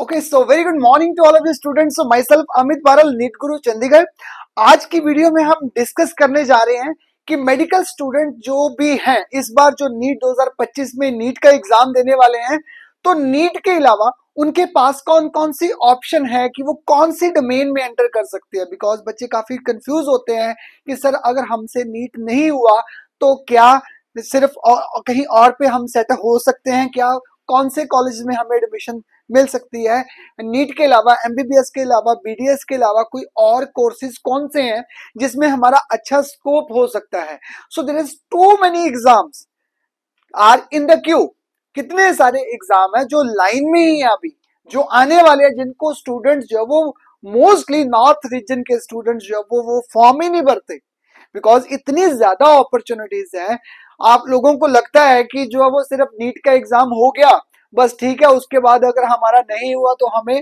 Okay, so very good morning to all of the students. So myself Amit Baral, NEET गुरु चंडीगढ़। आज की video में हम discuss करने जा रहे हैं कि मेडिकल स्टूडेंट जो भी हैं इस बार जो नीट 2025 में नीट का एग्जाम देने वाले हैं, तो नीट के अलावा उनके पास कौन कौन सी ऑप्शन है कि वो कौन सी डोमेन में एंटर कर सकते हैं। बिकॉज बच्चे काफी कंफ्यूज होते हैं कि सर अगर हमसे नीट नहीं हुआ तो क्या सिर्फ कहीं और पे हम सेट हो सकते हैं क्या, कौन से कॉलेज में हमें एडमिशन मिल सकती है। नीट के अलावा, एमबीबीएस के अलावा, बीडीएस के अलावा कोई और कोर्सेज कौन से हैं जिसमें हमारा अच्छा स्कोप हो सकता है। So there is too many exams are in the queue. कितने सारे एग्जाम है जो लाइन में ही है अभी, जो आने वाले हैं, जिनको स्टूडेंट्स जो वो मोस्टली नॉर्थ रीजन के स्टूडेंट्स जो वो फॉर्म ही नहीं भरते। बिकॉज इतनी ज्यादा अपॉर्चुनिटीज है। आप लोगों को लगता है कि जो वो सिर्फ नीट का एग्जाम हो गया बस ठीक है, उसके बाद अगर हमारा नहीं हुआ तो हमें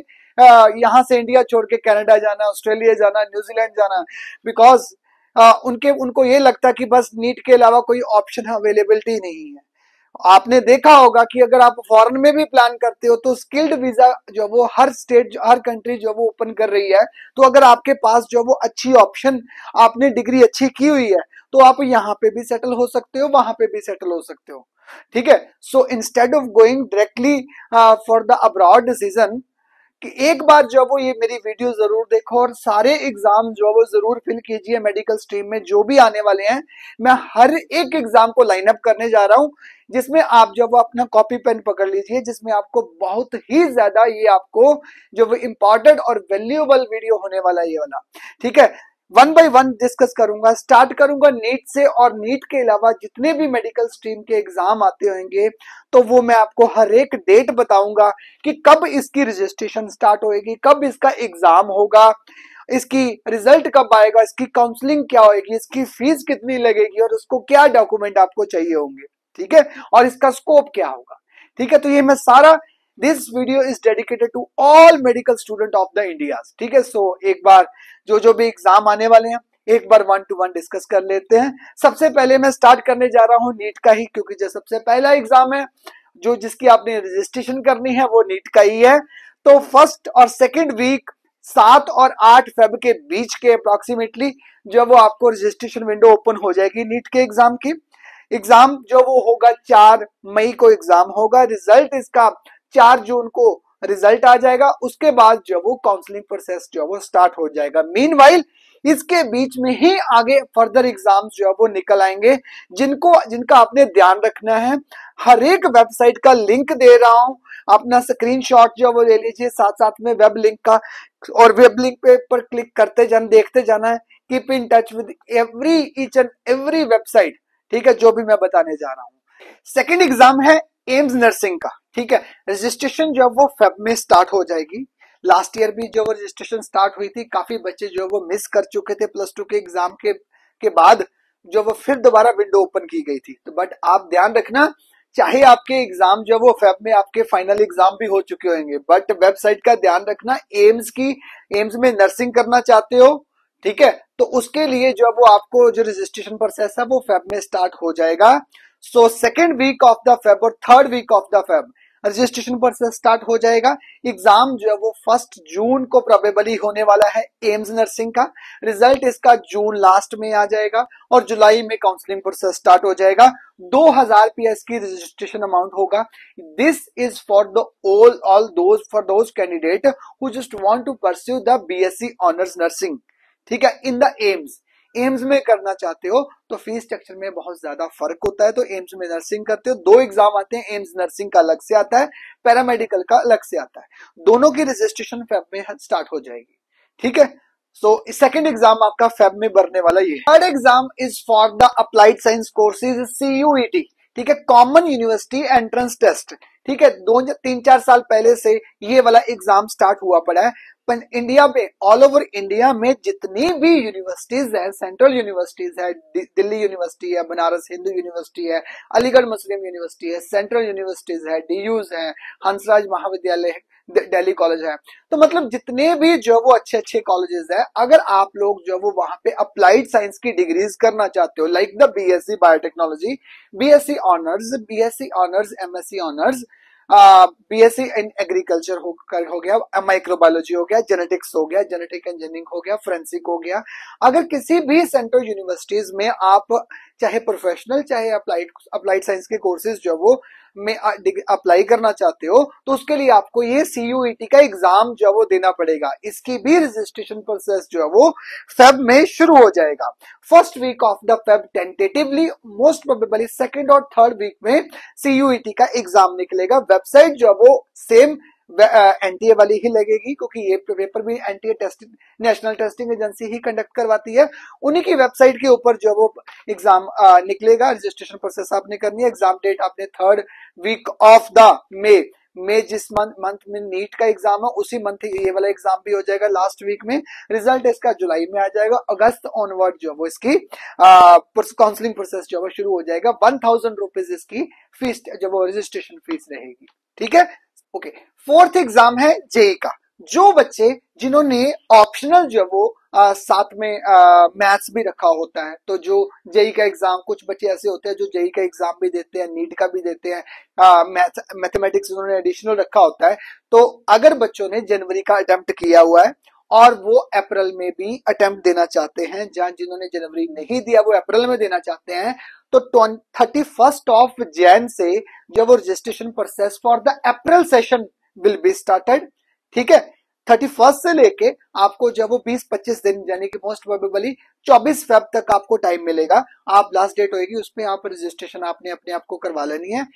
यहाँ से इंडिया छोड़ के कनाडा जाना, ऑस्ट्रेलिया जाना, न्यूजीलैंड जाना। बिकॉज उनको ये लगता है कि बस नीट के अलावा कोई ऑप्शन अवेलेबिलिटी नहीं है। आपने देखा होगा कि अगर आप फॉरेन में भी प्लान करते हो तो स्किल्ड वीजा जो वो हर स्टेट, हर कंट्री जो वो ओपन कर रही है। तो अगर आपके पास जो वो अच्छी ऑप्शन, आपने डिग्री अच्छी की हुई है, तो आप यहाँ पे भी सेटल हो सकते हो, वहां पे भी सेटल हो सकते हो। ठीक है। So instead of going directly for the abroad decision, कि एक बार जो वो ये मेरी वीडियो जरूर देखो और सारे एग्जाम जो वो जरूर फिल कीजिए। मेडिकल स्ट्रीम में जो भी आने वाले हैं, मैं हर एक एग्जाम को लाइन अप करने जा रहा हूं, जिसमें आप जब वो अपना कॉपी पेन पकड़ लीजिए, जिसमें आपको बहुत ही ज्यादा ये आपको जो वो इंपॉर्टेंट और वैल्यूएबल वीडियो होने वाला है ये वाला। ठीक है। वन बाय वन डिस्कस करूंगा। स्टार्ट करूंगा नीट से, और नीट के अलावा जितने भी मेडिकल स्ट्रीम के एग्जाम आते होंगे तो वो मैं आपको हर एक डेट बताऊंगा कि कब इसकी रजिस्ट्रेशन स्टार्ट होएगी, कब इसका एग्जाम होगा, इसकी रिजल्ट कब आएगा, इसकी काउंसलिंग क्या होगी, इसकी फीस कितनी लगेगी और उसको क्या डॉक्यूमेंट आपको चाहिए होंगे। ठीक है। और इसका स्कोप क्या होगा। ठीक है। तो ये मैं सारा, this video is dedicated to all medical student of the India. ठीक है। सो एक बार जो भी एग्जाम आने वाले हैं एक बार 1 to 1 डिस्कस कर लेते हैं। सबसे पहले मैं स्टार्ट करने जा रहा हूं नीट का ही, क्योंकि जो सबसे पहला एग्जाम है जो जिसकी आपने रजिस्ट्रेशन करनी है वो नीट का ही है। तो फर्स्ट और सेकंड वीक 7 और 8 फेब के बीच के अप्रोक्सीमेटली जो वो आपको रजिस्ट्रेशन विंडो ओपन हो जाएगी नीट के एग्जाम की। एग्जाम जो वो होगा 4 मई को एग्जाम होगा। रिजल्ट इसका 4 जून को रिजल्ट आ जाएगा। उसके बाद जो वो काउंसलिंग प्रोसेस जो वो स्टार्ट हो जाएगा। मीनवाइल इसके बीच में ही आगे फर्दर एग्जाम्स जो है वो निकल आएंगे, जिनका आपने ध्यान रखना है। हर एक वेबसाइट का लिंक दे रहा हूं, अपना स्क्रीनशॉट जो वो ले लीजिए, साथ साथ में वेब लिंक का, और वेब लिंक पे पर क्लिक करते जाना, देखते जाना है। Keep in touch with every each and every website. ठीक है, जो भी मैं बताने जा रहा हूं। सेकेंड एग्जाम है एम्स नर्सिंग का। ठीक है। रजिस्ट्रेशन जो वो फेब में स्टार्ट हो जाएगी। लास्ट ईयर भी जो वो रजिस्ट्रेशन स्टार्ट हुई थी, काफी बच्चे जो वो मिस कर चुके थे प्लस 2 के एग्जाम के बाद, जो वो फिर दोबारा विंडो ओपन की गई थी। तो बट आप ध्यान रखना, चाहे आपके एग्जाम जो वो फेब में आपके फाइनल एग्जाम भी हो चुके होंगे, बट वेबसाइट का ध्यान रखना। एम्स में नर्सिंग करना चाहते हो, ठीक है, तो उसके लिए जो वो आपको जो रजिस्ट्रेशन प्रोसेस है वो फेब में स्टार्ट हो जाएगा। So second week of the Feb और third week of the Feb registration process start हो जाएगा। एग्जाम जो है वो 1 जून को प्रोबेबली होने वाला है एम्स नर्सिंग का। रिजल्ट इसका जून लास्ट में आ जाएगा और जुलाई में काउंसलिंग प्रोसेस स्टार्ट हो जाएगा। 2000 पीएस की रजिस्ट्रेशन अमाउंट होगा। This is for the for those candidate who just want to pursue the BSc honours nursing. ठीक है, इन द एम्स में करना चाहते हो तो फीस स्ट्रक्चर में बहुत ज्यादा फर्क होता है। तो एम्स में नर्सिंग करते हो, 2 एग्जाम आते हैं, एम्स नर्सिंग का अलग से आता है, पैरामेडिकल का अलग से आता है। दोनों की रजिस्ट्रेशन फेब में स्टार्ट हो जाएगी। ठीक है। सो सेकंड एग्जाम आपका फेब में भरने वाला ये। Third exam is for the applied science courses, CUET। ठीक है, कॉमन यूनिवर्सिटी एंट्रेंस टेस्ट। ठीक है, 3-4 साल पहले से ये वाला एग्जाम स्टार्ट हुआ पड़ा है। पर इंडिया में, ऑल ओवर इंडिया में जितनी भी यूनिवर्सिटीज है, सेंट्रल यूनिवर्सिटीज है, दिल्ली यूनिवर्सिटी है, बनारस हिंदू यूनिवर्सिटी है, अलीगढ़ मुस्लिम यूनिवर्सिटी है, सेंट्रल यूनिवर्सिटीज है, DUs है, हंसराज महाविद्यालय, दिल्ली कॉलेज है। तो मतलब जितने भी जो वो अच्छे अच्छे कॉलेजेस है, अगर आप लोग जो वो वहां पे अप्लाइड साइंस की डिग्रीज करना चाहते हो, like the BSc biotechnology, BSc honours, MSc honours, BSc in agriculture हो गया, माइक्रोबायोलॉजी हो गया, जेनेटिक्स हो गया, जेनेटिक इंजीनियरिंग हो गया, फोरेंसिक हो गया। अगर किसी भी सेंट्रल यूनिवर्सिटीज में आप चाहे प्रोफेशनल चाहे अप्लाइड अप्लाइड साइंस के कोर्सेज जो वो में अप्लाई करना चाहते हो तो उसके लिए आपको ये सीयूईटी का एग्जाम जो वो देना पड़ेगा। इसकी भी रजिस्ट्रेशन प्रोसेस जो है वो फेब में शुरू हो जाएगा। First week of the Feb tentatively, most probably second और थर्ड वीक में सीयूईटी का एग्जाम निकलेगा। वेबसाइट जो है वो सेम एनटीए वाली ही लगेगी क्योंकि ये पेपर भी NTA testing national testing agency ही कंडक्ट करवाती है। उन्हीं की वेबसाइट के ऊपर जो वो एग्जाम निकलेगा। रजिस्ट्रेशन प्रोसेस आपने करनी है। एग्जाम डेट आपने थर्ड वीक ऑफ द मे जिस मंथ में नीट का एग्जाम है उसी मंथ ये वाला एग्जाम भी हो जाएगा लास्ट वीक में। रिजल्ट इसका जुलाई में आ जाएगा। अगस्त ऑनवर्ड जो वो इसकी काउंसलिंग प्रोसेस जो वो शुरू हो जाएगा। 1000 रुपीज इसकी फीस जो वो रजिस्ट्रेशन फीस रहेगी। ठीक है, ओके। फोर्थ एग्जाम है जेई का। जो बच्चे जिन्होंने ऑप्शनल जो वो साथ में मैथ्स भी रखा होता है, तो जो जेई का एग्जाम, कुछ बच्चे ऐसे होते हैं जो जेई का एग्जाम भी देते हैं, नीट का भी देते हैं, मैथमेटिक्स उन्होंने एडिशनल रखा होता है। तो अगर बच्चों ने जनवरी का अटेम्प्ट किया हुआ है और वो अप्रैल में भी अटेम्प्ट देना चाहते हैं, जहां जिन्होंने जनवरी नहीं दिया वो अप्रैल में देना चाहते हैं, तो 31 ऑफ जैन से जब वो registration process for the April session will be started. ठीक है, 31 से लेके आपको जब वो 20-25 दिन यानी कि मोस्ट प्रोबेबली 24 फेब तक आपको टाइम मिलेगा। आप लास्ट डेट होगी उसमें आप रजिस्ट्रेशन आपने अपने आप को करवा लेनी है।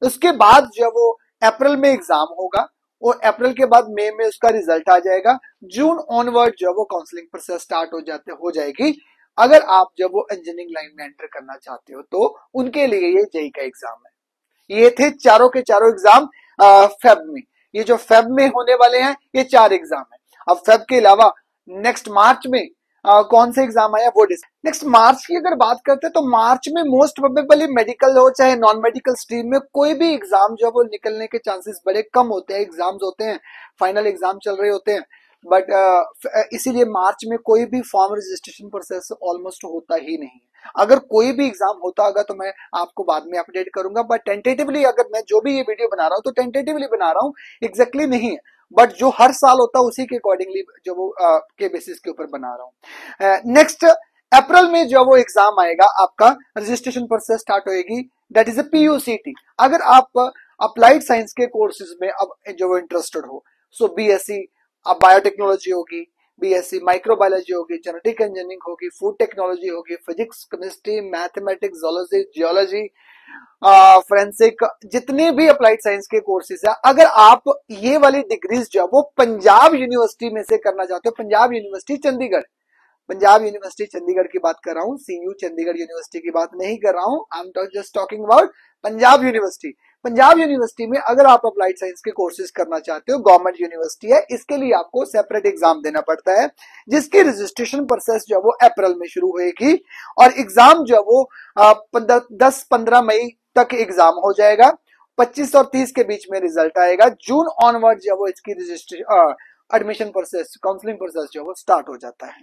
उसके बाद जब वो अप्रैल में एग्जाम होगा और अप्रैल के बाद मई में उसका रिजल्ट आ जाएगा। जून ऑनवर्ड जब वो काउंसलिंग प्रोसेस स्टार्ट हो जाएगी। अगर आप जब वो इंजीनियरिंग लाइन में एंटर करना चाहते हो तो उनके लिए ये जेई का एग्जाम है। ये थे चारों के चारों एग्जाम फेब में। ये जो फेब में होने वाले हैं ये 4 एग्जाम है। अब फेब के अलावा नेक्स्ट मार्च में कौन से एग्जाम आया वो नेक्स्ट मार्च की अगर बात करते हैं तो मार्च में मोस्ट प्रोबेबली मेडिकल हो चाहे नॉन मेडिकल स्ट्रीम में कोई भी एग्जाम जो वो निकलने के चांसेस बड़े कम होते हैं। एग्जाम्स होते हैं, फाइनल एग्जाम चल रहे होते हैं, बट इसीलिए मार्च में कोई भी फॉर्म रजिस्ट्रेशन प्रोसेस ऑलमोस्ट होता ही नहीं है। अगर कोई भी एग्जाम होता होगा तो मैं आपको बाद में अपडेट करूंगा, बट टेंटेटिवली अगर मैं जो भी ये वीडियो बना रहा हूं तो टेंटेटिवली बना रहा हूं, एग्जैक्टली नहीं है, बट जो हर साल होता है उसी के अकॉर्डिंगली जो वो के बेसिस के ऊपर बना रहा हूं। नेक्स्ट अप्रैल में जो वो एग्जाम आएगा आपका रजिस्ट्रेशन प्रोसेस स्टार्ट होएगी, दैट इज अ पीयूसीटी। अगर आप अप्लाइड साइंस के कोर्सेज में अब जो वो इंटरेस्टेड हो, सो बीएससी अब बायोटेक्नोलॉजी होगी, बीएससी माइक्रोबायोलॉजी होगी, जेनेटिक इंजीनियरिंग होगी, फूड टेक्नोलॉजी होगी, physics, chemistry, mathematics, zoology, geology, forensic, जितने भी अप्लाइड साइंस के कोर्सेज है, अगर आप ये वाली डिग्रीज जो वो पंजाब यूनिवर्सिटी में से करना चाहते हो, पंजाब यूनिवर्सिटी चंडीगढ़, पंजाब यूनिवर्सिटी चंडीगढ़ की बात कर रहा हूँ, सीयू चंडीगढ़ यूनिवर्सिटी की बात नहीं कर रहा हूँ। आई am just talking about Punjab university. Punjab university में अगर आप अप्लाइड साइंस के कोर्सेज करना चाहते हो, गवर्नमेंट यूनिवर्सिटी है, इसके लिए आपको सेपरेट एग्जाम देना पड़ता है, जिसकी रजिस्ट्रेशन प्रोसेस जो वो अप्रैल में शुरू होगी और एग्जाम जो वो 10-15 मई तक एग्जाम हो जाएगा। 25 और 30 के बीच में रिजल्ट आएगा। जून ऑनवर्ड जो वो इसकी registration admission process counselling process जो वो स्टार्ट हो जाता है।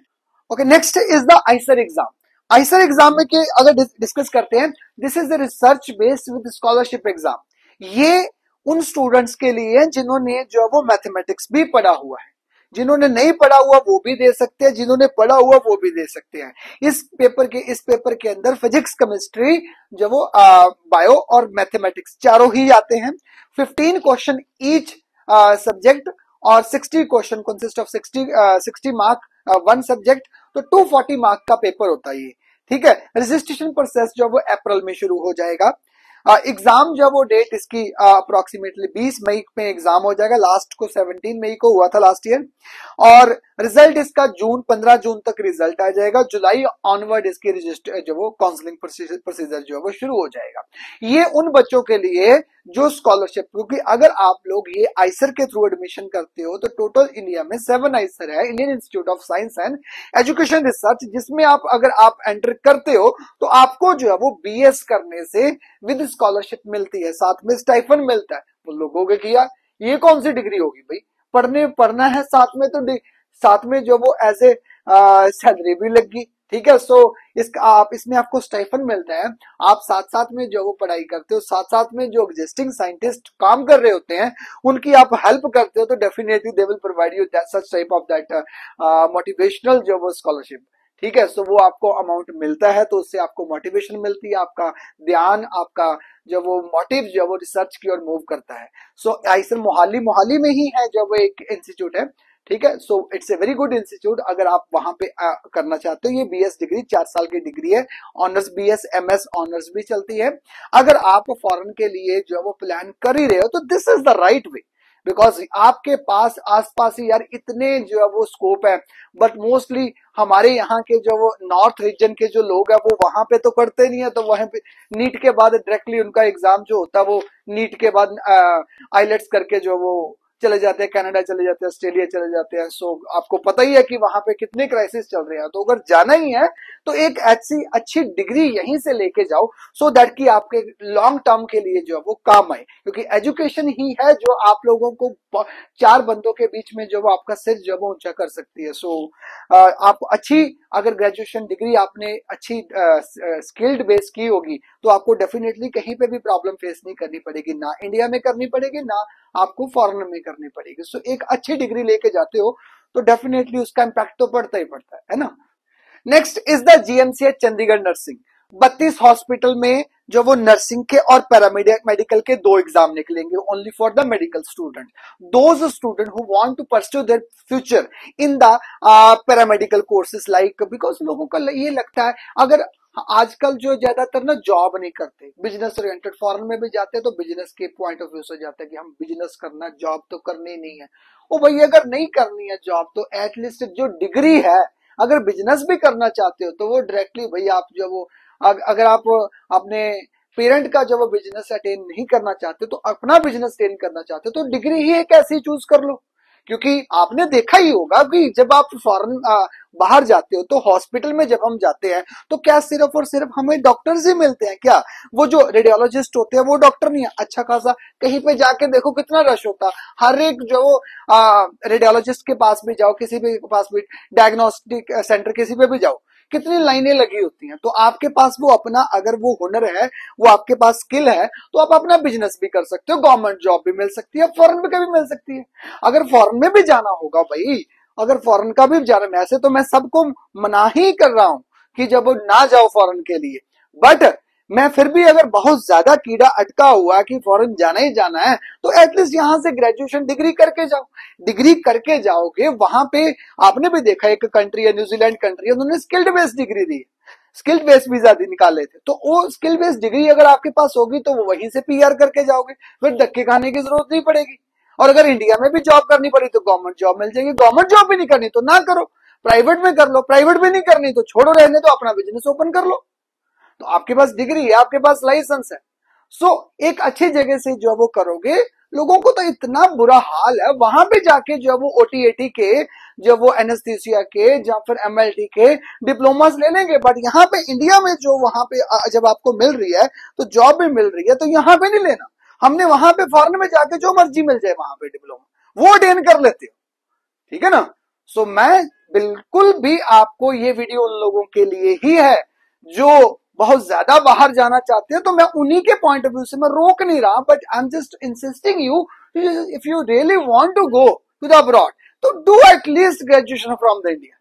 Okay, next is the Eicher exam. Eicher exam में के अगर डिस्कस करते हैं, this is the research based with scholarship exam. ये उन स्टूडेंट्स के लिए है जिन्होंने जो वो मैथमेटिक्स भी पढ़ा हुआ है, जिन्होंने नहीं पढ़ा हुआ वो भी दे सकते हैं, जिन्होंने पढ़ा हुआ वो भी दे सकते हैं। इस पेपर के अंदर फिजिक्स, केमिस्ट्री जो वो बायो और मैथमेटिक्स चारों ही आते हैं। 15 क्वेश्चन ईच सब्जेक्ट और 60 question consist of 60 mark one subject, तो 240 मार्क का पेपर होता है ये। ठीक है, रजिस्ट्रेशन प्रोसेस जो वो अप्रैल में शुरू हो जाएगा। एग्जाम जो वो डेट इसकी अप्रोक्सीमेटली 20 मई में एग्जाम हो जाएगा। लास्ट को 17 मई को हुआ था लास्ट ईयर, और रिजल्ट इसका 15 जून तक रिजल्ट आ जाएगा। जुलाई ऑनवर्ड इसकी रजिस्टर जो वो काउंसलिंग प्रोसीजर जो है वो शुरू हो जाएगा। ये उन बच्चों के लिए जो स्कॉलरशिप, क्योंकि अगर आप लोग ये आइसर के थ्रू एडमिशन करते हो तो टोटल इंडिया में 7 आइसर है, Indian institute of science and education research, जिसमें आप अगर आप एंटर करते हो तो आपको जो है वो बीएस करने से विद स्कॉलरशिप मिलती है, साथ में स्टाइफन मिलता है। वो लोगों के किया ये कौन सी डिग्री होगी भाई, पढ़ना है साथ में, तो साथ में जो वो एज ए सैलरी भी लगी, ठीक है। सो इसका आप इसमें आपको स्टाइफन मिलता है, आप साथ साथ में जो वो पढ़ाई करते हो, साथ साथ में जो एग्जिस्टिंग साइंटिस्ट काम कर रहे होते हैं उनकी आप हेल्प करते हो, तो definitely they will provide you that such type of that motivational जो वो स्कॉलरशिप। ठीक है। सो वो आपको अमाउंट मिलता है, तो उससे आपको मोटिवेशन मिलती है, आपका ध्यान, आपका जब वो मोटिव जो वो रिसर्च की ओर मूव करता है। सो आईएसएल मोहाली में ही है जब वो एक इंस्टीट्यूट है। ठीक है। So it's a very good institute, अगर आप वहां पे करना चाहते हो। ये बीएस डिग्री 4 साल की डिग्री है, ऑनर्स बीएस एमएस ऑनर्स भी चलती है। अगर आप फॉरेन के लिए जो वो प्लान कर ही रहे हो तो this is the right way, because आपके पास आसपास ही यार इतने जो है वो स्कोप है। बट मोस्टली हमारे यहाँ के जो वो नॉर्थ रीजन के जो लोग हैं वो वहां पे तो करते नहीं है, तो वहां पे नीट के बाद डायरेक्टली उनका एग्जाम जो होता है वो नीट के बाद आईलेट्स करके जो वो चले जाते हैं, कनाडा चले जाते हैं, ऑस्ट्रेलिया चले जाते हैं। सो आपको पता ही है कि वहां पे कितने क्राइसिस चल रहे हैं। तो अगर जाना ही है तो एक ऐसी अच्छी डिग्री यहीं से लेके जाओ, सो दैट कि आपके लॉन्ग टर्म के लिए जो है वो काम आए, क्योंकि एजुकेशन ही है जो आप लोगों को 4 बंदों के बीच में जो वो आपका सिर जो वो ऊंचा कर सकती है। सो आप अच्छी अगर ग्रेजुएशन डिग्री आपने अच्छी स्किल्ड बेस की होगी तो आपको डेफिनेटली कहीं पे भी प्रॉब्लम फेस नहीं करनी पड़ेगी, ना इंडिया में करनी पड़ेगी, ना आपको फॉरेन में करनी पड़ेगी। सो एक अच्छी डिग्री लेके जाते हो तो डेफिनेटली उसका इम्पैक्ट तो पड़ता ही पड़ता है ना। Next is the GMCH Chandigarh nursing. 32 hospital में जो वो नर्सिंग के और पैरामेडिकल के 2 एग्जाम निकलेंगे, only for the medical student, those student who want to pursue their future in the paramedical courses like, because लोगों का ये लगता है अगर आजकल जो ज्यादातर ना जॉब नहीं करते, बिजनेस ओरिएंटेड, फॉरेन में भी जाते हैं तो बिजनेस के पॉइंट ऑफ व्यू से जाते हैं कि हम बिजनेस करना, जॉब तो करनी नहीं है। ओ भाई अगर नहीं करनी है जॉब तो एटलीस्ट जो डिग्री है, अगर बिजनेस भी करना चाहते हो तो वो डायरेक्टली भाई आप जो वो अगर आप अपने पेरेंट का जो वो बिजनेस अटेन नहीं करना चाहते तो अपना बिजनेस अटेन करना चाहते हो तो डिग्री ही एक ऐसी चूज कर लो। क्योंकि आपने देखा ही होगा कि जब आप फॉरेन बाहर जाते हो तो हॉस्पिटल में जब हम जाते हैं तो क्या सिर्फ और सिर्फ हमें डॉक्टर्स ही मिलते हैं क्या? वो जो रेडियोलॉजिस्ट होते हैं वो डॉक्टर नहीं है, अच्छा खासा कहीं पे जाके देखो कितना रश होता है। हर एक जो रेडियोलॉजिस्ट के पास भी जाओ, किसी भी पास भी, डायग्नोस्टिक सेंटर किसी पे भी जाओ, कितनी लाइनें लगी होती हैं। तो आपके पास वो अपना अगर वो हुनर है, वो आपके पास स्किल है, तो आप अपना बिजनेस भी कर सकते हो, गवर्नमेंट जॉब भी मिल सकती है, फॉरेन में कभी मिल सकती है। अगर फॉरेन में भी जाना होगा भाई, अगर फॉरेन का भी जाना, वैसे तो मैं सबको मना ही कर रहा हूं कि जब वो ना जाओ फॉरेन के लिए, बट मैं फिर भी अगर बहुत ज्यादा कीड़ा अटका हुआ कि फॉरेन जाना ही जाना है तो एटलीस्ट यहां से ग्रेजुएशन डिग्री करके जाओ। डिग्री करके जाओगे वहां पे, आपने भी देखा एक कंट्री है, न्यूजीलैंड कंट्री है, उन्होंने स्किल्ड बेस्ड डिग्री दी, स्किल्ड बेस्ड वीजा निकाले थे। तो वो स्किल बेस्ड डिग्री अगर आपके पास होगी तो वो वहीं से पीआर करके जाओगे, फिर धक्के खाने की जरूरत नहीं पड़ेगी। और अगर इंडिया में भी जॉब करनी पड़ी तो गवर्नमेंट जॉब मिल जाएगी। गवर्नमेंट जॉब भी नहीं करनी तो ना करो, प्राइवेट में कर लो, प्राइवेट भी नहीं करनी तो छोड़ो, रहने तो अपना बिजनेस ओपन कर लो। तो आपके पास डिग्री है, आपके पास लाइसेंस है, सो एक अच्छी जगह से जो वो करोगे। लोगों को तो इतना बुरा हाल है वहां पे जाके जो वो ओटीएटी के, जो वो एनेस्थीसिया के या फिर एमएलटी के डिप्लोमास ले लेंगे, बट यहाँ पे इंडिया में जो वहां पे जब आपको मिल रही है तो जॉब भी मिल रही है, तो यहाँ पे नहीं लेना। हमने वहां पे फॉरेन में जाके जो मर्जी मिल जाए वहां पे डिप्लोमा वो अटेन कर लेते हो, ठीक है ना। सो मैं बिल्कुल भी आपको ये वीडियो उन लोगों के लिए ही है जो बहुत ज्यादा बाहर जाना चाहते हैं, तो मैं उन्हीं के पॉइंट ऑफ व्यू से मैं रोक नहीं रहा, but I am just insisting you, if you really want to go to the abroad तो do at least graduation from the India.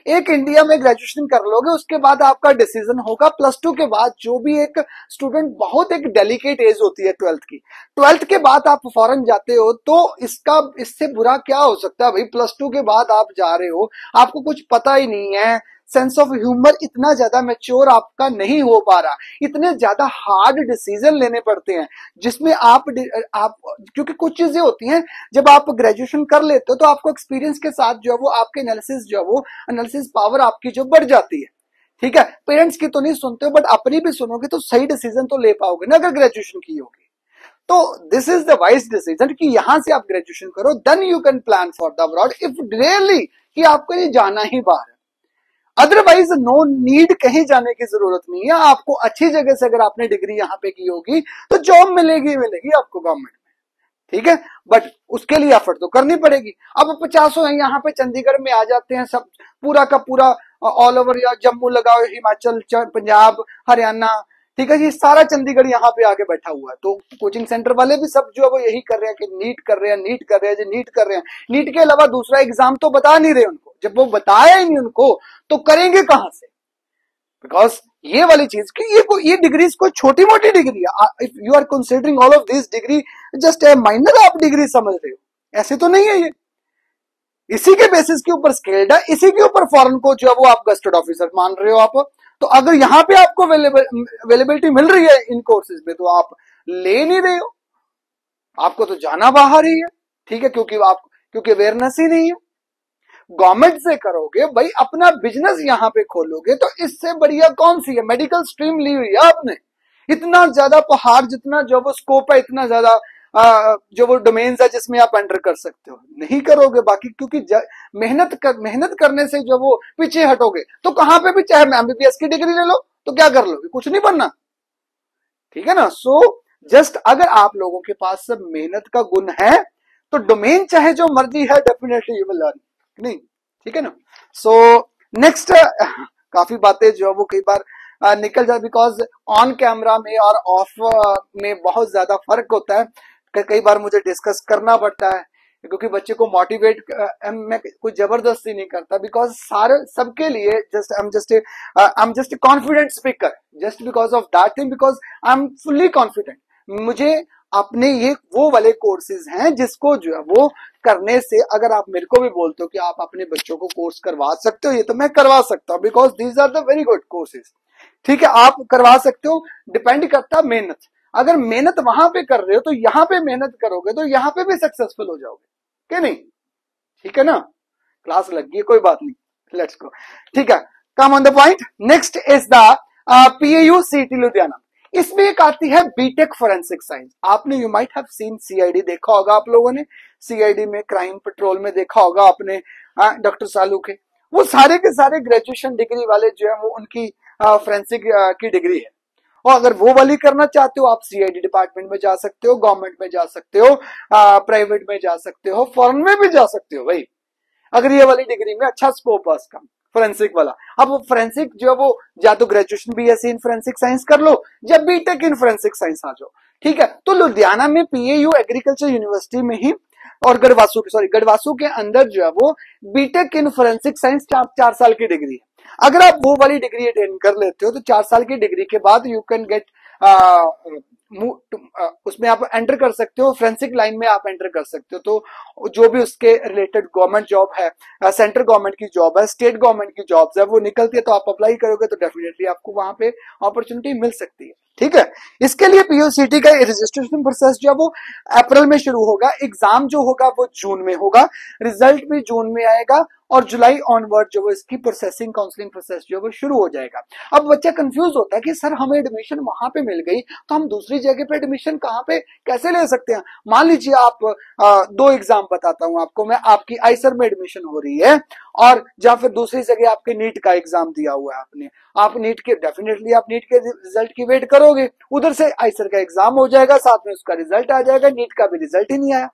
एक इंडिया में ग्रेजुएशन कर लोगे, उसके बाद आपका डिसीजन होगा +2 के बाद। जो भी एक स्टूडेंट, बहुत एक डेलिकेट एज होती है 12th की, 12th के बाद आप फॉरेन जाते हो तो इससे बुरा क्या हो सकता है भाई। +2 के बाद आप जा रहे हो, आपको कुछ पता ही नहीं है, सेंस ऑफ ह्यूमर इतना ज्यादा मैच्योर आपका नहीं हो पा रहा, इतने ज्यादा हार्ड डिसीजन लेने पड़ते हैं जिसमें आप क्योंकि कुछ चीजें होती हैं जब आप ग्रेजुएशन कर लेते हो तो आपको एक्सपीरियंस के साथ जो है वो आपके एनालिसिस जो है वो एनालिसिस पावर आपकी जो बढ़ जाती है, ठीक है। पेरेंट्स की तो नहीं सुनते हो, बट अपनी भी सुनोगे तो सही डिसीजन तो ले पाओगे ना अगर ग्रेजुएशन की होगी। तो this is the wise decision कि यहां से आप ग्रेजुएशन करो, then you can plan for the abroad if really कि आपको ये जाना ही बाहर है। अदरवाइज नो नीड, कहीं जाने की जरूरत नहीं है आपको। अच्छी जगह से अगर आपने डिग्री यहां पे की होगी तो जॉब मिलेगी आपको गवर्नमेंट में, ठीक है, बट उसके लिए एफर्ट तो करनी पड़ेगी। अब 50 हैं यहाँ पे चंडीगढ़ में आ जाते हैं सब, पूरा का पूरा ऑल ओवर, या जम्मू लगाओ, हिमाचल, पंजाब, हरियाणा, ठीक है जी, सारा चंडीगढ़ यहाँ पे आके बैठा हुआ है। तो कोचिंग सेंटर वाले भी सब जो है वो यही कर रहे हैं कि नीट कर रहे हैं, नीट कर रहे हैं जी, नीट कर रहे हैं। नीट के अलावा दूसरा एग्जाम तो बता नहीं रहे उनको। जब वो बताया ही नहीं उनको तो करेंगे कहां से? बिकॉज ये वाली चीज की ये डिग्रीज कोई छोटी मोटी डिग्री है। If you are considering all of this degree just a minor आप डिग्री समझ रहे हो, ऐसे तो नहीं है ये। इसी के बेसिस के ऊपर स्केल्ड है, इसी के ऊपर फॉरेन को जो है वो आप गस्टेड ऑफिसर मान रहे हो आप। तो अगर यहाँ पे आपको अवेलेबिलिटी मिल रही है इन कोर्सेज में तो आप ले नहीं रहे हो, आपको तो जाना बाहर ही है, ठीक है, क्योंकि अवेयरनेस ही नहीं है। गवर्नमेंट से करोगे भाई, अपना बिजनेस यहाँ पे खोलोगे तो इससे बढ़िया कौन सी है? मेडिकल स्ट्रीम ली हुई है आपने, इतना ज्यादा पहाड़, जितना जो वो स्कोप है, इतना ज्यादा जो वो डोमेन्स है जिसमें आप एंटर कर सकते हो, नहीं करोगे बाकी, क्योंकि मेहनत करने से जो वो पीछे हटोगे तो कहां पे भी, चाहे एमबीबीएस की डिग्री ले लो तो क्या कर लोगे? कुछ नहीं बनना, ठीक है ना। सो जस्ट अगर आप लोगों के पास सब मेहनत का गुण है तो डोमेन चाहे जो मर्जी है, डेफिनेटली यू विल लर्न, नहीं, ठीक है ना। सो नेक्स्ट, काफी बातें जो है वो कई बार निकल जाए, बिकॉज ऑन कैमरा में और ऑफ में बहुत ज्यादा फर्क होता है। कई बार मुझे डिस्कस करना पड़ता है, क्योंकि बच्चे को मोटिवेट मैं कोई जबरदस्ती नहीं करता, बिकॉज सारे सबके लिए just I am just confident speaker, just because of that thing, because I am fully confident. मुझे अपने ये वो वाले कोर्सेज हैं जिसको जो है वो करने से, अगर आप मेरे को भी बोलते हो कि आप अपने बच्चों को कोर्स करवा सकते हो, ये तो मैं करवा सकता हूँ, because these are the very good courses, ठीक है, आप करवा सकते हो। डिपेंड करता है मेहनत, अगर मेहनत वहां पे कर रहे हो तो यहाँ पे मेहनत करोगे तो यहाँ पे भी सक्सेसफुल हो जाओगे, क्या नहीं, ठीक है ना। क्लास लग गई, कोई बात नहीं, लेट्स गो, ठीक है, come on the point. Next is the PAU सीटी लुधियाना। इसमें एक आती है बीटेक फोरेंसिक साइंस। आपने you might have seen CID, देखा होगा आप लोगों ने, सीआईडी में, क्राइम पेट्रोल में देखा होगा आपने, डॉक्टर सालू के, वो सारे के सारे ग्रेजुएशन डिग्री वाले जो है वो उनकी फोरेंसिक की डिग्री है। और अगर वो वाली करना चाहते हो आप सीआईडी डिपार्टमेंट में जा सकते हो, गवर्नमेंट में जा सकते हो, प्राइवेट में जा सकते हो, फॉरेन में भी जा सकते हो भाई, अगर ये वाली डिग्री में अच्छा स्कोप है उसका, फोरेंसिक वाला। अब वो फोरेंसिक जो है वो या तो graduation BSc in forensic science कर लो, या बीटेक इन फोरेंसिक साइंस आ जाओ, ठीक है। तो लुधियाना में पीएयू एग्रीकल्चर यूनिवर्सिटी में ही, और गढ़वासू के अंदर जो है वो बीटेक इन फोरेंसिक साइंस 4 साल की डिग्री है। अगर आप वो वाली डिग्री अटेंड कर लेते हो तो 4 साल की डिग्री के बाद यू कैन गेट उसमें आप एंटर कर सकते हो, फोरेंसिक लाइन में आप एंटर कर सकते हो। तो जो भी उसके रिलेटेड गवर्नमेंट जॉब है, सेंट्रल गवर्नमेंट की जॉब है, स्टेट गवर्नमेंट की जॉब्स है, वो निकलती है, तो आप अप्लाई करोगे तो डेफिनेटली आपको वहां पे अपॉर्चुनिटी मिल सकती है, ठीक है। इसके लिए पीयूसीटी का रजिस्ट्रेशन प्रोसेस जो है वो अप्रैल में शुरू होगा, एग्जाम जो होगा वो जून में होगा, रिजल्ट भी जून में आएगा, और जुलाई ऑनवर्ड जो इसकी प्रोसेसिंग काउंसलिंग प्रोसेस जो वो शुरू हो जाएगा। अब बच्चा कंफ्यूज होता है कि सर हमें एडमिशन वहां पे मिल गई तो हम दूसरी जगह पे एडमिशन कहाँ पे कैसे ले सकते हैं? मान लीजिए आप 2 एग्जाम बताता हूं आपको मैं, आपकी आईसर में एडमिशन हो रही है, और या फिर दूसरी जगह आपके नीट का एग्जाम दिया हुआ है आपने, आप नीट के डेफिनेटली आप नीट के रिजल्ट की वेट करोगे, उधर से आईसर का एग्जाम हो जाएगा, साथ में उसका रिजल्ट आ जाएगा, नीट का भी रिजल्ट ही नहीं आया,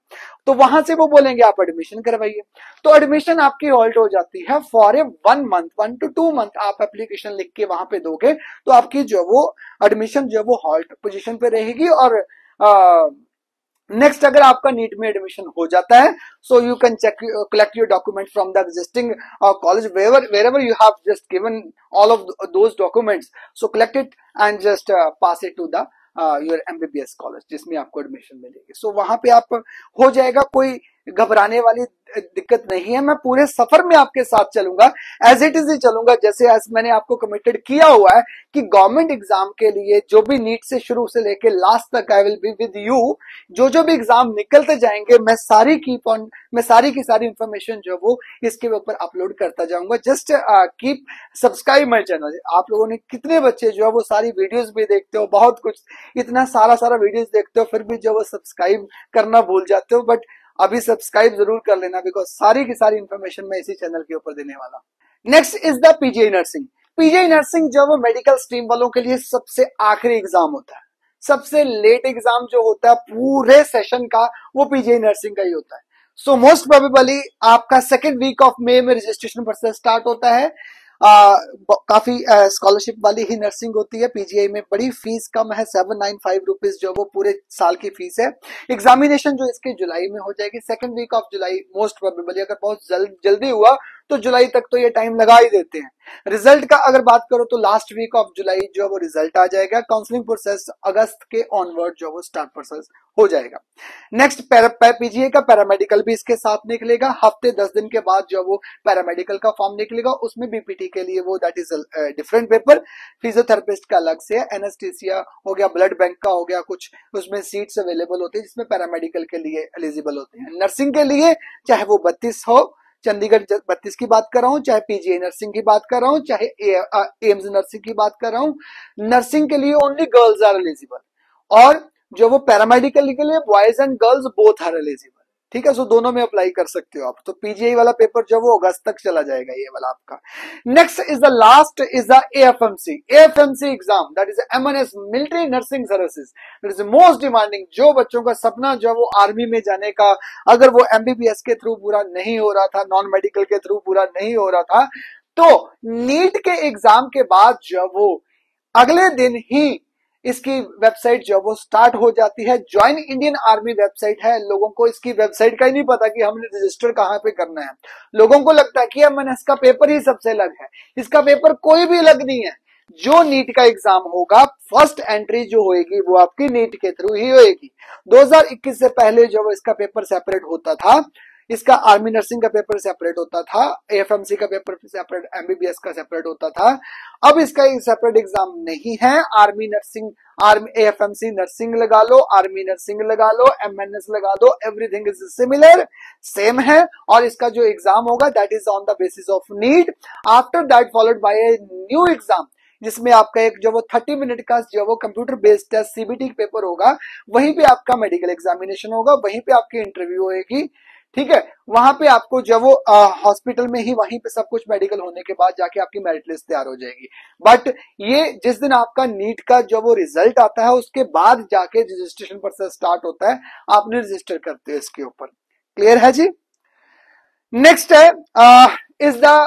तो वहां से वो बोलेंगे आप एडमिशन करवाइए। तो एडमिशन आपकी हॉल्ट हो जाती है for a 1 month, 1 to 2 month आप एप्लीकेशन लिख के वहां पे दोगे तो आपकी जो वो एडमिशन जो वो हॉल्ट पोजीशन पे रहेगी। और नेक्स्ट अगर आपका नीट में एडमिशन हो जाता है, so you can check collect your document from the existing college wherever you have just given all of those documents, so collect it and just pass it to the your MBBS college जिसमें आपको admission मिलेगी। सो वहां पे आप हो जाएगा, कोई घबराने वाली दिक्कत नहीं है। मैं पूरे सफर में आपके साथ चलूंगा, एज इट इज ही चलूंगा, जैसे आज मैंने आपको कमिटेड किया हुआ है कि गवर्नमेंट एग्जाम के लिए जो भी नीट से शुरू से लेके लास्ट तक I will be with you. जो भी एग्जाम निकलते जाएंगे मैं सारी की सारी इंफॉर्मेशन जो वो इसके ऊपर अपलोड करता जाऊंगा। Just keep subscribe my channel. आप लोगों ने कितने बच्चे जो है वो सारी वीडियोस भी देखते हो, बहुत कुछ इतना सारा वीडियोस देखते हो, फिर भी जो वो सब्सक्राइब करना भूल जाते हो, बट अभी सब्सक्राइब जरूर कर लेना, बिकॉज सारी की सारी इंफॉर्मेशन मैं इसी चैनल के ऊपर देने वाला हूं। Next is the PGI nursing. PGI nursing जो वो मेडिकल स्ट्रीम वालों के लिए सबसे आखिरी एग्जाम होता है, सबसे लेट एग्जाम जो होता है पूरे सेशन का वो पीजीआई नर्सिंग का ही होता है। सो मोस्ट प्रोबेबली आपका सेकेंड वीक ऑफ मई में रजिस्ट्रेशन प्रोसेस स्टार्ट होता है। काफी स्कॉलरशिप वाली ही नर्सिंग होती है। पीजीआई में बड़ी फीस कम है, 795 रुपीज जो वो पूरे साल की फीस है। एग्जामिनेशन जो इसके जुलाई में हो जाएगी, second week of July most probably. अगर बहुत जल्दी हुआ तो जुलाई तक तो ये टाइम लगा ही देते हैं। रिजल्ट का अगर बात करो तो लास्ट वीक ऑफ जुलाई जो वो रिजल्ट आ जाएगा। काउंसलिंग प्रोसेस अगस्त के ऑनवर्ड जो वो स्टार्ट प्रोसेस हो जाएगा। नेक्स्ट पीजीआई का पैरामेडिकल भी इसके साथ निकलेगा। हफ्ते 10 दिन के बाद जो वो पैरामेडिकल का फॉर्म निकलेगा, उसमें बीपीटी के लिए वो that is different paper. Physiotherapist का अलग से है, एनेस्थीसिया हो गया, ब्लड बैंक का हो गया, कुछ उसमें सीट्स अवेलेबल होती है जिसमें पैरामेडिकल के लिए एलिजिबल होते हैं। नर्सिंग के लिए चाहे वो 32 हो, चंडीगढ़ 32 की बात कर रहा हूं, चाहे पीजीआई नर्सिंग की बात कर रहा हूं, चाहे एम्स नर्सिंग की बात कर रहा हूं, नर्सिंग के लिए ओनली गर्ल्स आर एलिजिबल। और जो वो पैरामेडिकल के लिए boys and girls both are eligible. ठीक है, सो दोनों में अप्लाई कर सकते हो आप। तो पीजीआई वाला पेपर जो वो अगस्त तक चला जाएगा, ये वाला आपका। Next is the last is the AFMC exam, that is MNS military nursing services. That is most demanding. जो बच्चों का सपना जो वो आर्मी में जाने का, अगर वो एमबीबीएस के थ्रू पूरा नहीं हो रहा था, नॉन मेडिकल के थ्रू पूरा नहीं हो रहा था, तो नीट के एग्जाम के बाद जो वो अगले दिन ही इसकी वेबसाइट जो वो स्टार्ट हो जाती है। ज्वाइन इंडियन आर्मी वेबसाइट है। लोगों को इसकी वेबसाइट का ही नहीं पता कि हमने रजिस्टर कहां पे करना है। लोगों को लगता है कि एमएनएस का पेपर ही सबसे अलग है। इसका पेपर कोई भी अलग नहीं है। जो नीट का एग्जाम होगा, फर्स्ट एंट्री जो होगी वो आपकी नीट के थ्रू ही होगी। 2021 से पहले जो इसका पेपर सेपरेट होता था, इसका आर्मी नर्सिंग का पेपर सेपरेट होता था, एएफएमसी का पेपर सेपरेट, एमबीबीएस का सेपरेट होता था। अब इसका सेपरेट एग्जाम नहीं है। Army nursing, army AFMC nursing लगा लो, आर्मी नर्सिंग लगा लो, एमएनएस लगा लो, एवरीथिंग इज सिमिलर, सेम है। और इसका जो एग्जाम होगा that is on the basis of need. After that followed by a new exam, जिसमें आपका एक जो वो 30 मिनट का जो वो computer based test CBT paper होगा, वहीं पे आपका मेडिकल एग्जामिनेशन होगा, वहीं पे आपकी इंटरव्यू होगी। ठीक है, वहां पे आपको जब वो हॉस्पिटल में ही वहीं पे सब कुछ मेडिकल होने के बाद जाके आपकी मेरिट लिस्ट तैयार हो जाएगी। बट ये जिस दिन आपका नीट का जो वो रिजल्ट आता है उसके बाद जाके रजिस्ट्रेशन प्रोसेस स्टार्ट होता है। आपने रजिस्टर करते हो इसके ऊपर। क्लियर है जी? नेक्स्ट है is the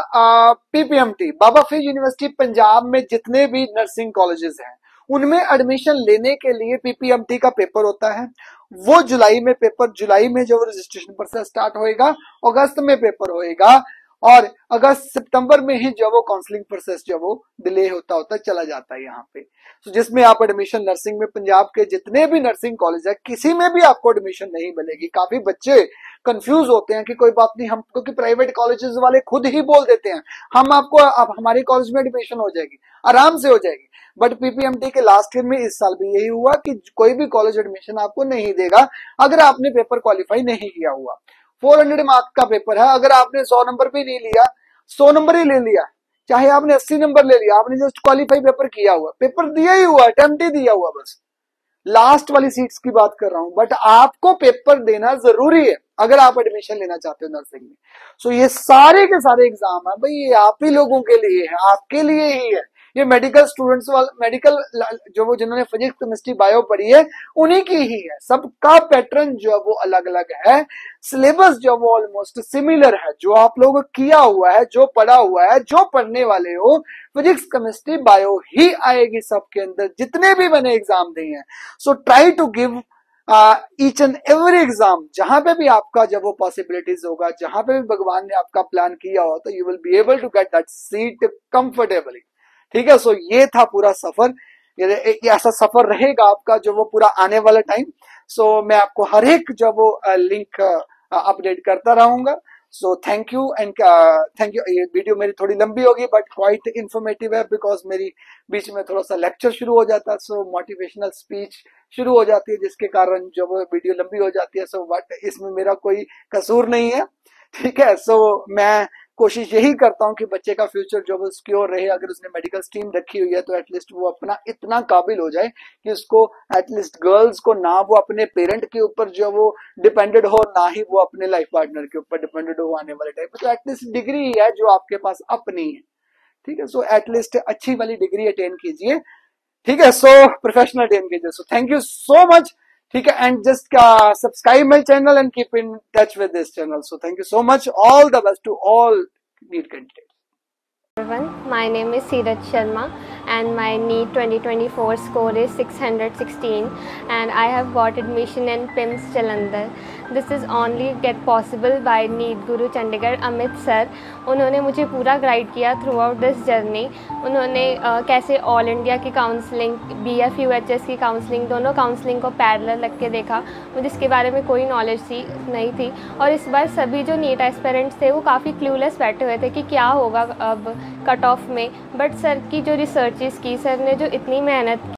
PPMT. Baba Farid university Punjab में जितने भी नर्सिंग कॉलेजेस हैं उनमें एडमिशन लेने के लिए पीपीएमटी का पेपर होता है। वो जुलाई में जो रजिस्ट्रेशन प्रोसेस स्टार्ट होएगा, अगस्त में पेपर होएगा, और अगस्त सितंबर में ही जो वो काउंसलिंग प्रोसेस जो वो डिले होता चला जाता है यहाँ पे। तो जिसमें आप एडमिशन नर्सिंग में पंजाब के जितने भी नर्सिंग कॉलेज है किसी में भी आपको एडमिशन नहीं मिलेगी। काफी बच्चे कंफ्यूज होते हैं कि कोई बात नहीं, हम क्योंकि प्राइवेट कॉलेजेस वाले खुद ही बोल देते हैं हम आपको अब हमारे कॉलेज में एडमिशन हो जाएगी, आराम से हो जाएगी। बट पीपीएमटी के लास्ट ईयर में इस साल भी यही हुआ कि कोई भी कॉलेज एडमिशन आपको नहीं देगा अगर आपने पेपर क्वालिफाई नहीं किया हुआ। 400 मार्क्स का पेपर है, अगर आपने 100 नंबर भी नहीं लिया, 100 नंबर ही ले लिया, चाहे आपने 80 नंबर ले लिया, आपने जस्ट क्वालिफाई पेपर किया हुआ, पेपर दिया ही हुआ, अटेम्प्ट ही दिया हुआ, बस लास्ट वाली सीट्स की बात कर रहा हूं। बट आपको पेपर देना जरूरी है अगर आप एडमिशन लेना चाहते हो नर्सिंग में। सो ये सारे के सारे एग्जाम है भाई, ये आप ही लोगों के लिए है, आपके लिए ही है। ये मेडिकल स्टूडेंट्स वाले, मेडिकल जो वो जिन्होंने फिजिक्स केमिस्ट्री बायो पढ़ी है उन्हीं की ही है। सबका पैटर्न जो वो अलग अलग है, सिलेबस जो वो ऑलमोस्ट सिमिलर है। जो आप लोगों को किया हुआ है, जो पढ़ा हुआ है, जो पढ़ने वाले हो, फिजिक्स केमिस्ट्री बायो ही आएगी सबके अंदर, जितने भी मैंने एग्जाम दिए हैं। So try to give each and every exam, जहां पे भी आपका जब वो पॉसिबिलिटीज होगा, जहां पे भी भगवान ने आपका प्लान किया हो, तो you will be able to get that seat comfortably. ठीक है, सो ये था पूरा सफर। ये ऐसा सफर रहेगा आपका जो वो पूरा आने वाला टाइम। सो मैं आपको हर एक जो वो लिंक अपडेट करता रहूंगा। सो thank you and thank you. ये वीडियो मेरी थोड़ी लंबी होगी बट क्वाइट इंफॉर्मेटिव है, बिकॉज मेरी बीच में थोड़ा सा लेक्चर शुरू हो जाता है, सो मोटिवेशनल स्पीच शुरू हो जाती है, जिसके कारण जो वो वीडियो लंबी हो जाती है। सो बट इसमें मेरा कोई कसूर नहीं है। ठीक है, सो मैं कोशिश यही करता हूं कि बच्चे का फ्यूचर जो वो सिक्योर रहे। अगर उसने मेडिकल स्ट्रीम रखी हुई है तो एटलीस्ट वो अपना इतना काबिल हो जाए कि उसको एटलीस्ट गर्ल्स को ना वो अपने पेरेंट के ऊपर जो वो डिपेंडेड हो, ना ही वो अपने लाइफ पार्टनर के ऊपर डिपेंडेड हो आने वाले टाइम में। तो एटलीस्ट डिग्री ही है जो आपके पास अपनी है। ठीक है, सो एटलीस्ट अच्छी वाली डिग्री अटेन कीजिए। ठीक है, so professional DM so thank you so much. ठीक है, and just subscribe my channel and keep in touch with this channel. So thank you so much, all the best to all NEET candidate. Everyone, my name is Seeraj Sharma and my NEET 2024 score is 616 and I have got admission in PIMS Jalandhar. This is only get possible by NEET Guru Chandigarh Amit sir. उन्होंने मुझे पूरा guide किया through out this journey. उन्होंने कैसे all India की counselling, BF की counselling, दोनों counselling को पैरेलल रख के देखा। मुझे इसके बारे में कोई नॉलेज नहीं थी और इस बार सभी जो नीट एस्पिरेंट्स थे वो काफ़ी क्लूलेस बैठे हुए थे कि क्या होगा अब कट ऑफ में। बट सर की जो रिसर्चेस की, सर ने जो इतनी मेहनत